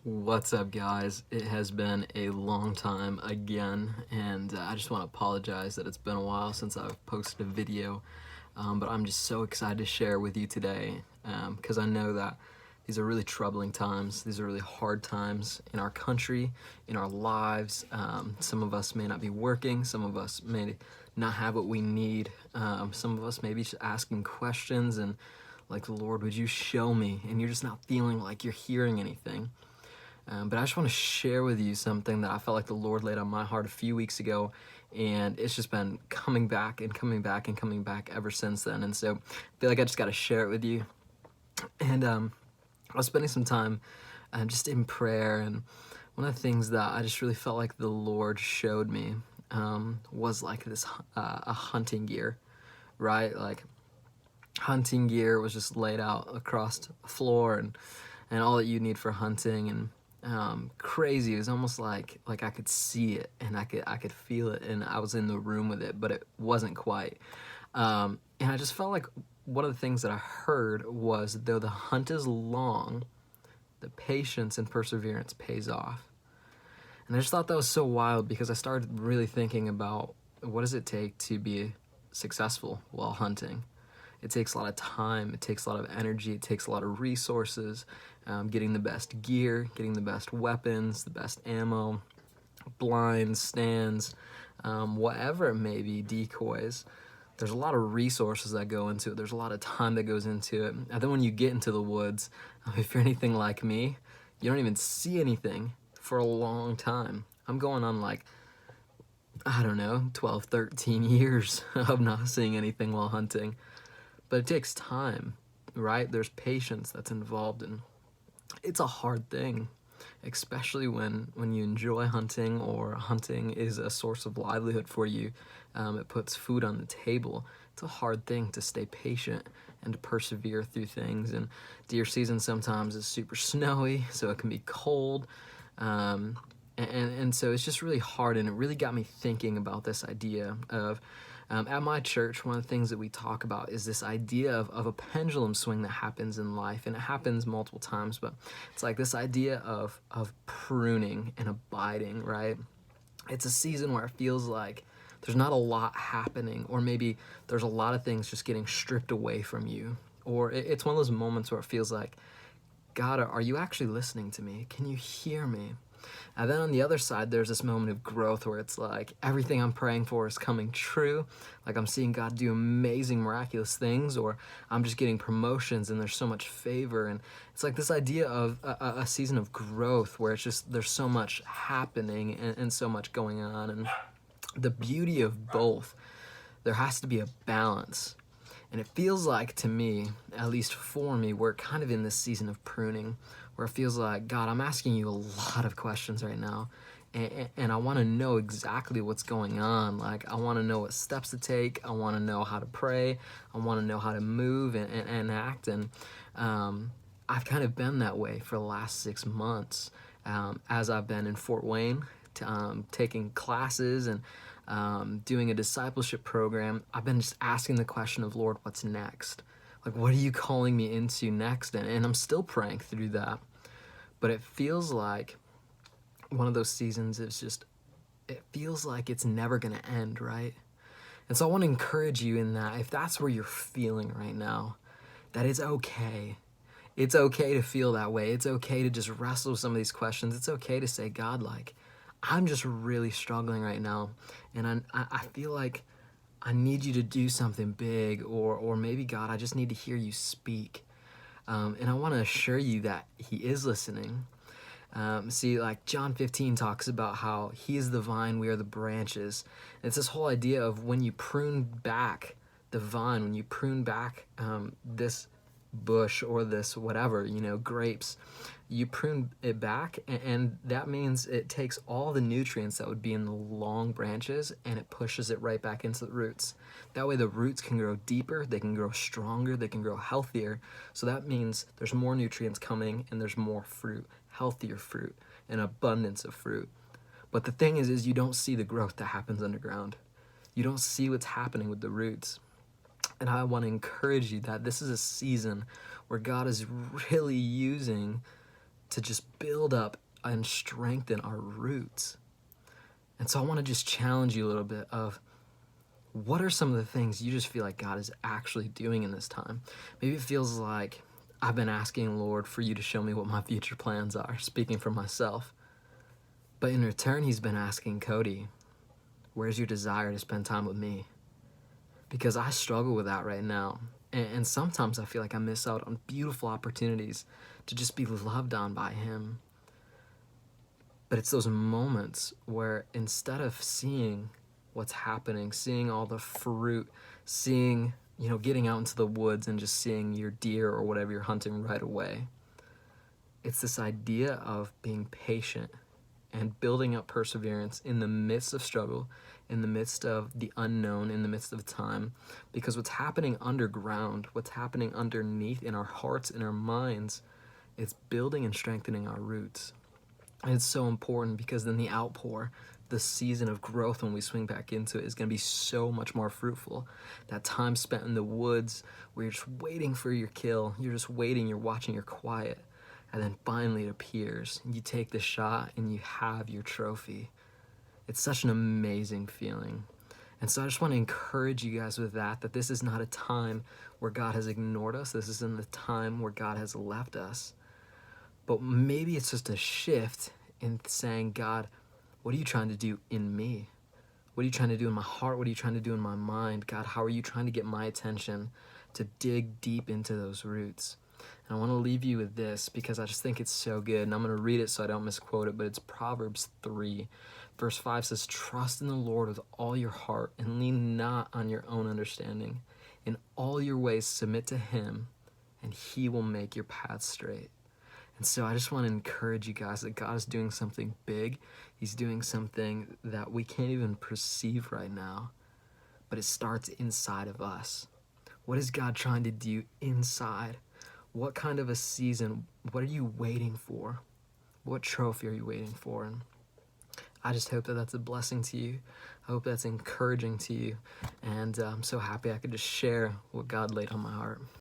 What's up, guys? It has been a long time again, and I just want to apologize that it's been a while since I've posted a video, but I'm just so excited to share with you today because I know that these are really troubling times. These are really hard times in our country, in our lives. Some of us may not be working, some of us may not have what we need, some of us may be just asking questions and like, Lord, would you show me? And you're just not feeling like you're hearing anything. But I just want to share with you something that I felt like the Lord laid on my heart a few weeks ago, and it's just been coming back and coming back and coming back ever since then. And so I feel like I just got to share it with you. And I was spending some time just in prayer, and one of the things that I just really felt like the Lord showed me was like this a hunting gear, right? Like hunting gear was just laid out across the floor, and all that you need for hunting, and crazy. It was almost like I could see it and I could feel it, and I was in the room with it, but it wasn't quite. And I just felt like one of the things that I heard was, though the hunt is long, the patience and perseverance pays off. And I just thought that was so wild because I started really thinking about what does it take to be successful while hunting. It takes a lot of time, it takes a lot of energy, it takes a lot of resources, getting the best gear, getting the best weapons, the best ammo, blinds, stands, whatever it may be, decoys. There's a lot of resources that go into it. There's a lot of time that goes into it. And then when you get into the woods, if you're anything like me, you don't even see anything for a long time. I'm going on like, I don't know, 12, 13 years of not seeing anything while hunting. But it takes time, right? There's patience that's involved, and it's a hard thing, especially when you enjoy hunting or hunting is a source of livelihood for you. It puts food on the table. It's a hard thing to stay patient and to persevere through things. And deer season sometimes is super snowy, so it can be cold. And so it's just really hard, and it really got me thinking about this idea of, at my church, one of the things that we talk about is this idea of a pendulum swing that happens in life, and it happens multiple times, but it's like this idea of pruning and abiding, right? It's a season where it feels like there's not a lot happening, or maybe there's a lot of things just getting stripped away from you, or it's one of those moments where it feels like, God, are you actually listening to me? Can you hear me? And then on the other side, there's this moment of growth where it's like everything I'm praying for is coming true. Like I'm seeing God do amazing, miraculous things, or I'm just getting promotions and there's so much favor. And it's like this idea of a season of growth where it's just there's so much happening and so much going on. And the beauty of both, there has to be a balance. And it feels like, to me, at least for me, we're kind of in this season of pruning where it feels like, God, I'm asking you a lot of questions right now. And I want to know exactly what's going on. Like, I want to know what steps to take. I want to know how to pray. I want to know how to move and act. And I've kind of been that way for the last 6 months as I've been in Fort Wayne, taking classes and doing a discipleship program. I've been just asking the question of, Lord, what's next? Like, what are you calling me into next? And I'm still praying through that. But it feels like one of those seasons is just, it feels like it's never going to end, right? And so I want to encourage you in that, if that's where you're feeling right now, that it's okay. It's okay to feel that way. It's okay to just wrestle with some of these questions. It's okay to say, God, like, I'm just really struggling right now, and I feel like I need you to do something big, or maybe, God, I just need to hear you speak. And I want to assure you that he is listening. See, like John 15 talks about how he is the vine, we are the branches. And it's this whole idea of when you prune back the vine, when you prune back this bush or this whatever, grapes, you prune it back, and that means it takes all the nutrients that would be in the long branches and it pushes it right back into the roots. That way the roots can grow deeper, they can grow stronger, they can grow healthier. So that means there's more nutrients coming and there's more fruit, healthier fruit, an abundance of fruit. But the thing is you don't see the growth that happens underground. You don't see what's happening with the roots. And I want to encourage you that this is a season where God is really using to just build up and strengthen our roots. And so I want to just challenge you a little bit of what are some of the things you just feel like God is actually doing in this time? Maybe it feels like I've been asking Lord for you to show me what my future plans are, speaking for myself. But in return, he's been asking Cody, where's your desire to spend time with me? Because I struggle with that right now. And sometimes I feel like I miss out on beautiful opportunities to just be loved on by him. But it's those moments where instead of seeing what's happening, seeing all the fruit, seeing, getting out into the woods and just seeing your deer or whatever you're hunting right away, it's this idea of being patient and building up perseverance in the midst of struggle, in the midst of the unknown, in the midst of time. Because what's happening underground, what's happening underneath in our hearts, in our minds, it's building and strengthening our roots. And it's so important because then the outpour, the season of growth when we swing back into it, is going to be so much more fruitful. That time spent in the woods where you're just waiting for your kill, you're just waiting, you're watching, you're quiet, and then finally it appears. You take the shot and you have your trophy. It's such an amazing feeling. And so I just want to encourage you guys with that this is not a time where God has ignored us. This isn't the time where God has left us. But maybe it's just a shift in saying, God, what are you trying to do in me? What are you trying to do in my heart? What are you trying to do in my mind? God, how are you trying to get my attention to dig deep into those roots? And I want to leave you with this because I just think it's so good. And I'm going to read it so I don't misquote it, but it's Proverbs 3. Verse 5 says, trust in the Lord with all your heart and lean not on your own understanding. In all your ways submit to him, and he will make your paths straight. And so I just want to encourage you guys that God is doing something big. He's doing something that we can't even perceive right now, but it starts inside of us. What is God trying to do inside? What kind of a season? What are you waiting for? What trophy are you waiting for? And I just hope that that's a blessing to you. I hope that's encouraging to you. And I'm so happy I could just share what God laid on my heart.